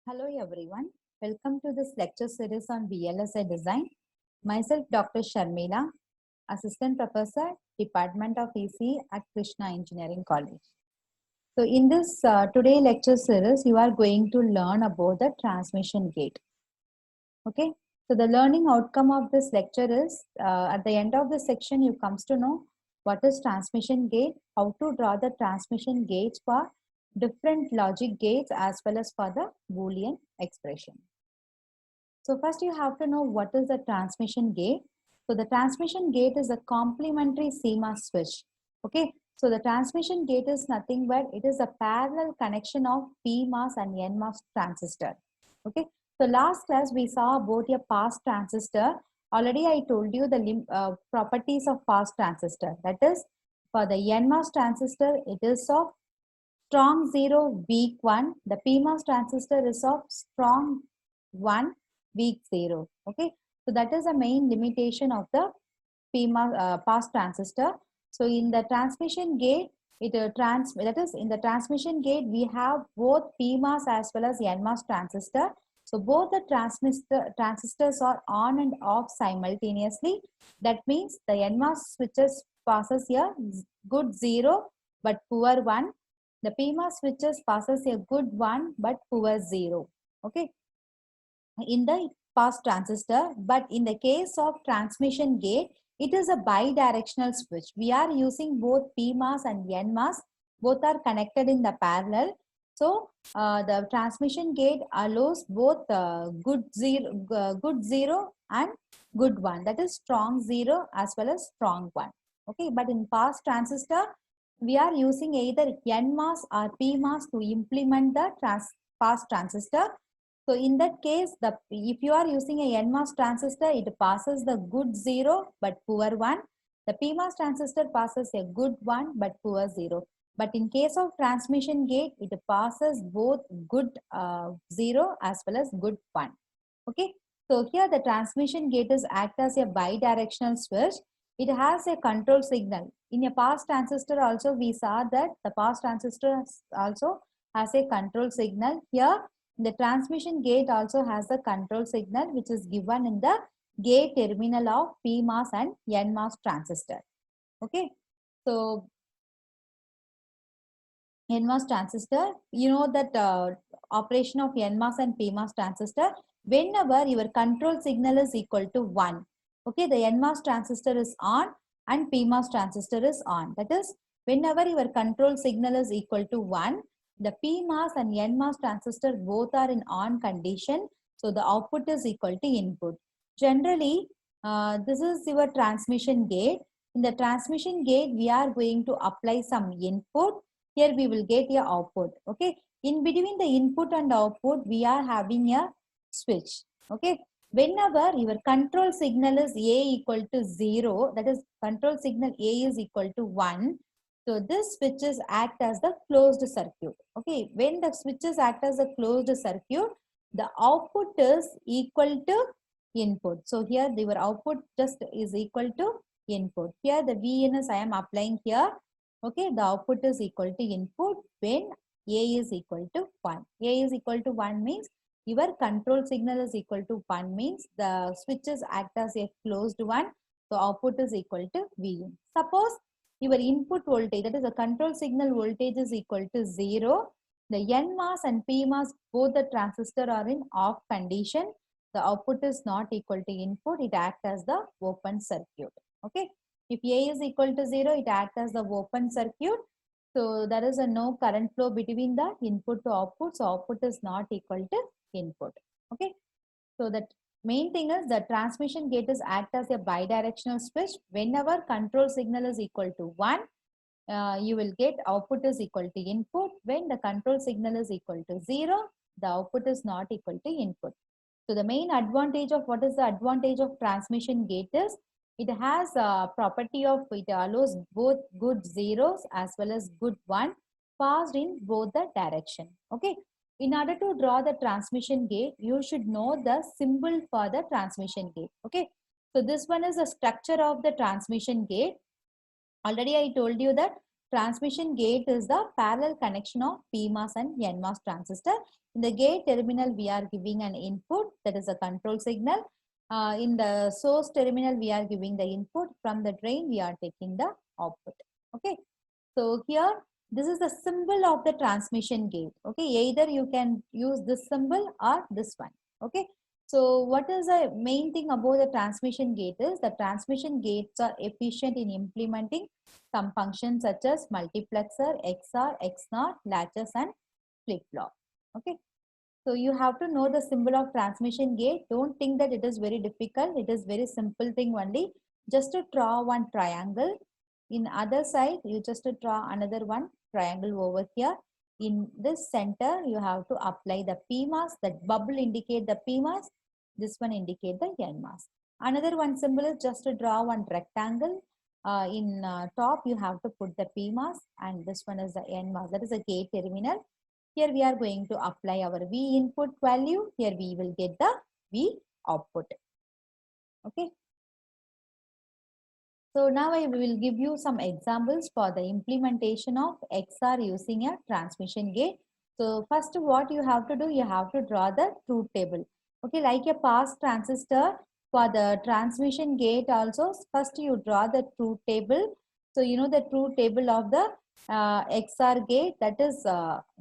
Hello everyone, welcome to this lecture series on VLSI design. Myself Dr. Sharmila, Assistant Professor, Department of EC at Krishna Engineering College. So in this today lecture series, you are going to learn about the transmission gate. Okay, so the learning outcome of this lecture is at the end of the section, you comes to know what is transmission gate, how to draw the transmission gates for different logic gates as well as for the Boolean expression. So first you have to know what is the transmission gate. So the transmission gate is a complementary CMOS switch. Okay, so the transmission gate is nothing but it is a parallel connection of PMOS and NMOS transistor. Okay, so last class we saw about a pass transistor. Already I told you the properties of pass transistor. That is, for the NMOS transistor, it is of strong 0, weak 1. The PMOS transistor is of strong 1, weak 0. Okay, so that is the main limitation of the PMOS pass transistor. So in the transmission gate, that is in the transmission gate we have both PMOS as well as NMOS transistor. So both the transistors are on and off simultaneously. That means the NMOS switches passes a good 0 but poor 1. The PMOS switches passes a good 1 but poor 0. Okay, in the pass transistor, but in the case of transmission gate, it is a bidirectional switch. We are using both PMOS and NMOS. Both are connected in the parallel. So the transmission gate allows both good 0 and good 1. That is strong 0 as well as strong 1. Okay, but in pass transistor, we are using either NMOS or PMOS to implement the pass transistor. So in that case, if you are using a NMOS transistor, it passes the good 0 but poor 1. The PMOS transistor passes a good 1 but poor 0. But in case of transmission gate, it passes both good 0 as well as good 1. Okay. So here the transmission gate is act as a bidirectional switch. It has a control signal. In a pass transistor also we saw that the pass transistor also has a control signal. Here the transmission gate also has a control signal which is given in the gate terminal of PMOS and NMOS transistor. Okay. So NMOS transistor, you know that operation of NMOS and PMOS transistor, whenever your control signal is equal to 1, okay, the NMOS transistor is on and PMOS transistor is on. That is, whenever your control signal is equal to 1, the PMOS and NMOS transistor both are in on condition. So the output is equal to input. Generally, this is your transmission gate. In the transmission gate, we are going to apply some input. Here we will get a output. Okay. In between the input and output, we are having a switch. Okay. Whenever your control signal is A equal to 0, that is control signal A is equal to 1. So this switches act as the closed circuit. Okay. When the switches act as a closed circuit, the output is equal to input. So here your output just is equal to input. Here the VNS I am applying here. Okay, the output is equal to input when A is equal to 1. A is equal to 1 means your control signal is equal to 1 means the switches act as a closed one. So output is equal to Vin. Suppose your input voltage, that is the control signal voltage is equal to 0. The NMOS and PMOS, both the transistor are in off condition. The output is not equal to input. It acts as the open circuit. Okay. If A is equal to 0, it acts as the open circuit. So there is a no current flow between the input to output. So output is not equal to input. Okay. So that main thing is the transmission gate is act as a bidirectional switch. Whenever control signal is equal to 1, you will get output is equal to input. When the control signal is equal to 0, the output is not equal to input. So the main advantage of what is the advantage of transmission gate is it has a property of it allows both good zeros as well as good 1 passed in both the direction. Okay. In order to draw the transmission gate, you should know the symbol for the transmission gate. Okay. So this one is the structure of the transmission gate. Already I told you that Transmission gate is the parallel connection of PMOS and NMOS transistor. In the gate terminal, we are giving an input, that is a control signal. In the source terminal, we are giving the input. From the drain, we are taking the output. Okay. So here, this is the symbol of the transmission gate. Okay. Either you can use this symbol or this one. Okay. So what is the main thing about the transmission gate is the transmission gates are efficient in implementing some functions such as multiplexer, XOR, XNOR, latches and flip-flop. Okay. So you have to know the symbol of transmission gate. Don't think that it is very difficult. It is very simple thing only. Just to draw one triangle. In other side, you just to draw another one triangle over here. In this center, you have to apply the PMOS. That bubble indicate the PMOS. This one indicate the NMOS. Another one symbol is just to draw one rectangle. In top, you have to put the PMOS, and this one is the NMOS. That is a gate terminal. Here we are going to apply our V input value. Here we will get the V output. Okay. So now I will give you some examples for the implementation of XOR using a transmission gate. So first what you have to do, you have to draw the truth table. Okay, like a pass transistor, for the transmission gate also, first you draw the truth table. So you know the truth table of the XOR gate, that is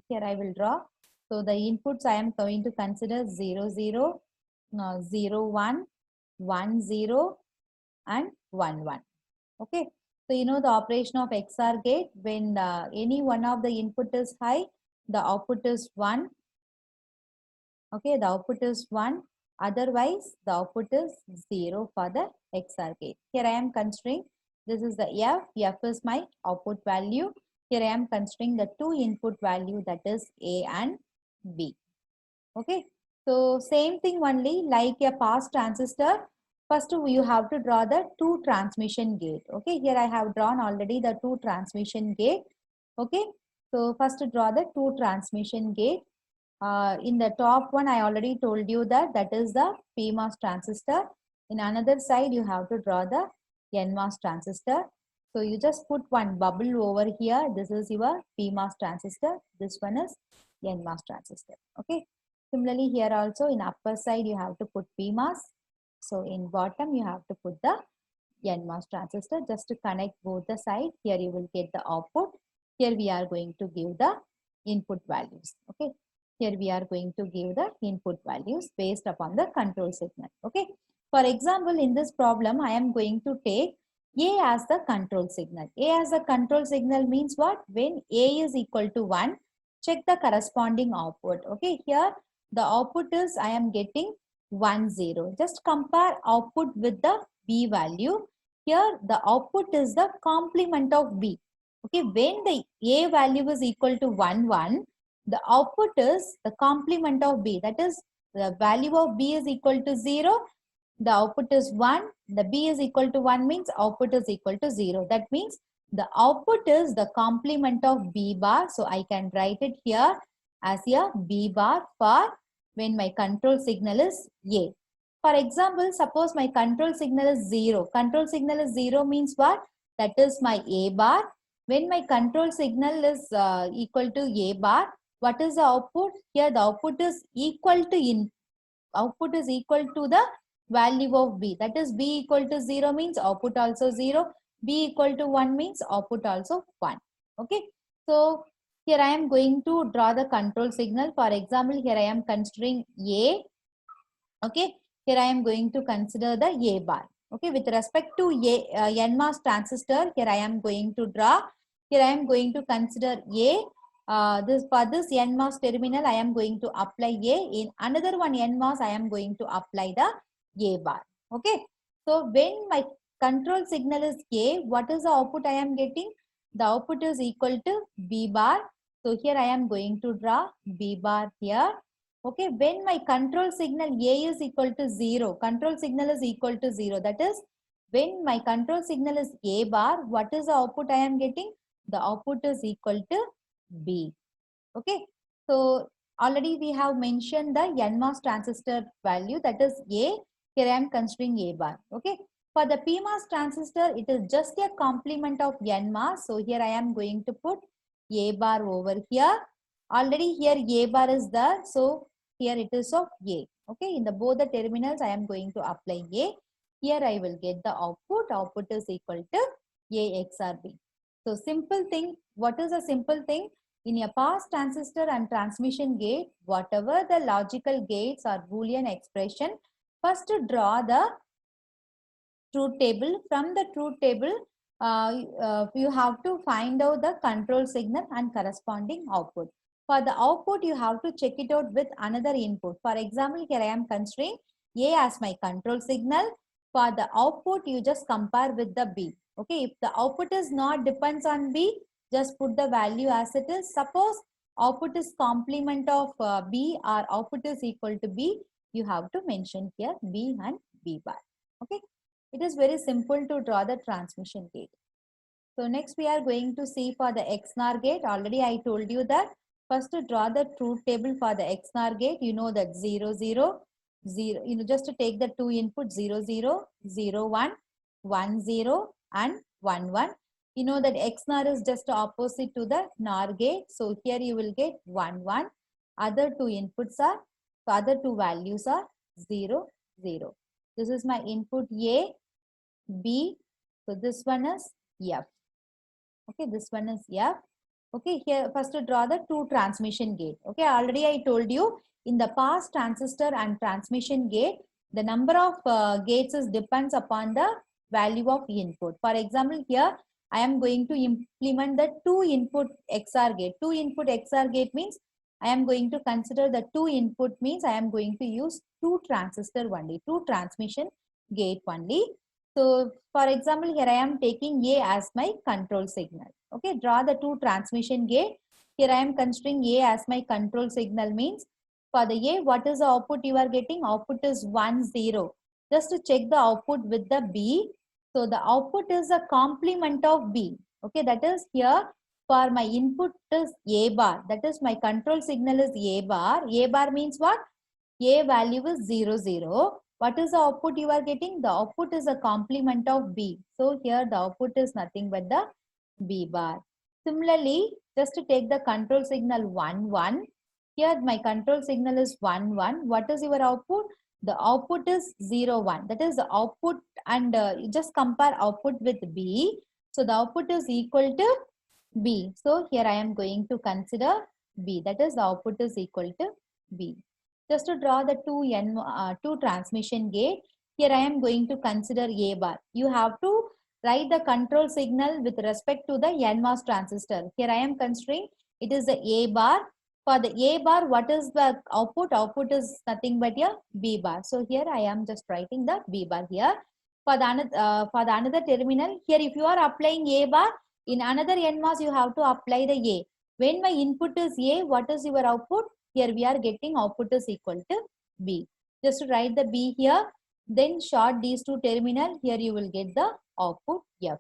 here I will draw. So the inputs I am going to consider 0, 0, 0, 1, 1, 0 and 1, 1. Okay, so you know the operation of XOR gate, when any one of the input is high, the output is 1. Okay, the output is 1. Otherwise, the output is 0 for the XOR gate. Here I am considering this is the F. F is my output value. Here I am considering the two input value, that is A and B. Okay, so same thing only like a pass transistor. First, you have to draw the two transmission gate. Okay, here I have drawn already the two transmission gate. Okay, so first draw the two transmission gate. In the top one, I already told you that is the PMOS transistor. In another side, you have to draw the NMOS transistor. So you just put one bubble over here. This is your PMOS transistor. This one is NMOS transistor. Okay. Similarly, here also in upper side, you have to put PMOS. So in bottom, you have to put the NMOS transistor just to connect both the sides. Here you will get the output. Here we are going to give the input values. Okay. Here we are going to give the input values based upon the control signal. Okay. For example, in this problem, I am going to take A as the control signal. A as the control signal means what? When A is equal to 1, check the corresponding output. Okay. Here the output is I am getting 1, 0. Just compare output with the B value. Here the output is the complement of B. Okay. When the A value is equal to 1, 1, the output is the complement of B. That is, the value of B is equal to 0. The output is 1. The B is equal to 1 means output is equal to 0. That means the output is the complement of B bar. So I can write it here as a B bar for when my control signal is A. For example, suppose my control signal is 0. Control signal is 0 means what? That is my A bar. When my control signal is equal to A bar, what is the output? Here the output is equal to the value of B. That is B equal to 0 means output also 0. B equal to 1 means output also 1. Okay. So here I am going to draw the control signal. For example, here I am considering A. Okay. Here I am going to consider the A bar. Okay. With respect to NMOS transistor, here I am going to draw. Here I am going to consider A. For this NMOS terminal, I am going to apply A. In another one NMOS, I am going to apply the A bar. Okay. So when my control signal is A, what is the output I am getting? The output is equal to B bar. So here I am going to draw B bar here. Okay. When my control signal A is equal to 0, control signal is equal to 0. That is, when my control signal is A bar, what is the output I am getting? The output is equal to B. Okay. So already we have mentioned the NMOS transistor value, that is A. Here I am considering A bar. Okay. For the PMOS transistor, it is just a complement of NMOS. So here I am going to put A bar over here. Already here A bar is there. So here it is of A. Okay, in the both the terminals, I am going to apply A. Here I will get the output. Output is equal to A XOR B. So simple thing. What is a simple thing? In a pass transistor and transmission gate, whatever the logical gates or Boolean expression, first to draw the truth table. From the truth table, you have to find out the control signal and corresponding output. For the output, you have to check it out with another input. For example, here I am considering A as my control signal. For the output, you just compare with the B. Okay, if the output is not depends on B, just put the value as it is. Suppose output is complement of B or output is equal to B, you have to mention here B and B bar. Okay. It is very simple to draw the transmission gate. So next we are going to see for the XNOR gate. Already I told you that first to draw the truth table for the XNOR gate, you know that 0, 0, 0, just to take the two input 0, 0, 0, 1, 1, 0 and 1, 1. You know that XNOR is just opposite to the NOR gate. So here you will get 1, 1. Other two inputs are, so other two values are 0, 0. This is my input A, B. So this one is F. Okay, this one is F. Okay, here first to draw the two transmission gate. Okay, already I told you in the pass transistor and transmission gate, the number of gates is depends upon the value of input. For example, here I am going to implement the two input XOR gate. Two input XOR gate means I am going to consider the two input means I am going to use two transistor only, two transmission gate only. So for example, here I am taking A as my control signal. Okay, draw the two transmission gate. Here I am considering A as my control signal means for the A, what is the output you are getting? Output is 1, 0. Just to check the output with the B. So the output is a complement of B. Okay, that is here for my input is A bar. That is my control signal is A bar. A bar means what? A value is 0, 0. What is the output you are getting? The output is a complement of B. So here the output is nothing but the B bar. Similarly, just to take the control signal 1, 1. Here my control signal is 1, 1. What is your output? The output is 0, 1. That is the output and you just compare output with B. So the output is equal to B. So here I am going to consider B. That is the output is equal to B. Just to draw the two transmission gate, here I am going to consider A bar. You have to write the control signal with respect to the NMOS transistor. Here I am considering it is the A bar. For the A bar, what is the output? Output is nothing but a B bar. So here I am just writing the B bar here. For the another terminal, here if you are applying A bar, in another NMOS you have to apply the A. When my input is A, what is your output? Here we are getting output is equal to B. Just to write the B here, then short these two terminal, here you will get the output F.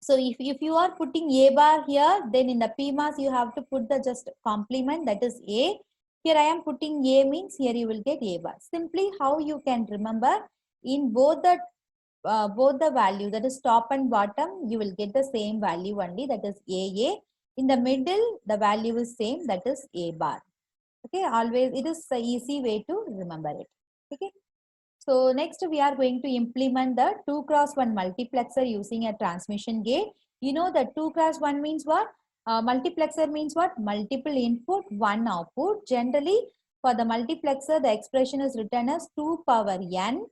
So if you are putting A bar here, then in the PMOS you have to put the just complement, that is A. Here I am putting A means here you will get A bar. Simply how you can remember, in both the value, that is top and bottom, you will get the same value only, that is AA. In the middle, the value is same, that is A bar. Okay, always it is an easy way to remember it. Okay. So next we are going to implement the 2x1 multiplexer using a transmission gate. You know that 2x1 means what? Multiplexer means what? Multiple input, one output. Generally, for the multiplexer, the expression is written as 2 power n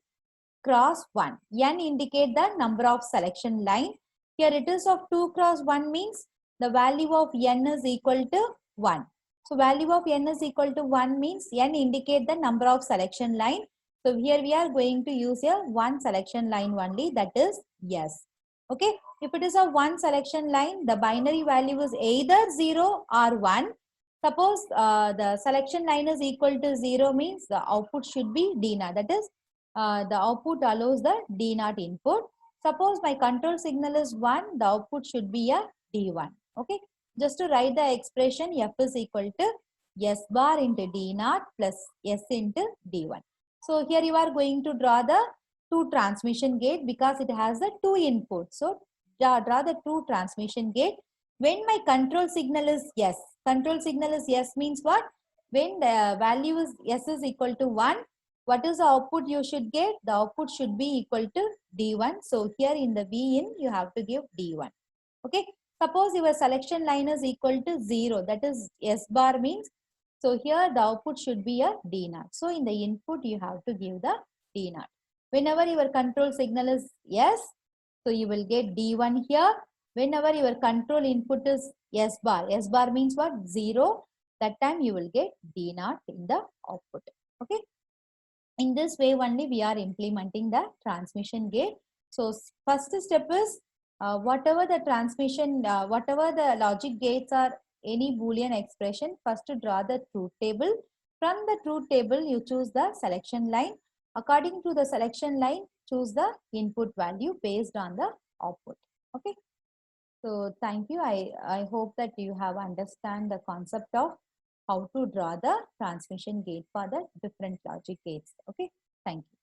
cross 1. N indicate the number of selection line. Here it is of 2 cross 1 means the value of n is equal to 1. So value of n is equal to 1 means n indicate the number of selection line. So here we are going to use a one selection line only, that is yes. Okay. If it is a one selection line, the binary value is either 0 or 1. Suppose the selection line is equal to 0 means the output should be D0. That is the output allows the D0 input. Suppose my control signal is 1, the output should be a D1. Okay. Just to write the expression, F is equal to S bar into D0 plus S into D1. So here you are going to draw the two transmission gate because it has the two inputs. So draw the two transmission gate. When my control signal is yes, control signal is yes means what? When the value is yes is equal to 1, what is the output you should get? The output should be equal to D1. So here in the V in, you have to give D1. Okay. Suppose your selection line is equal to 0, that is S bar means, so here the output should be a D0. So in the input, you have to give the D0. Whenever your control signal is yes, so you will get D1 here. Whenever your control input is S bar means what? 0. That time you will get D0 in the output. Okay. In this way only we are implementing the transmission gate. So first step is whatever the transmission, whatever the logic gates are any Boolean expression, first to draw the truth table. From the truth table, you choose the selection line. According to the selection line, choose the input value based on the output. Okay. So thank you. I hope that you have understand the concept of how to draw the transmission gate for the different logic gates. Okay. Thank you.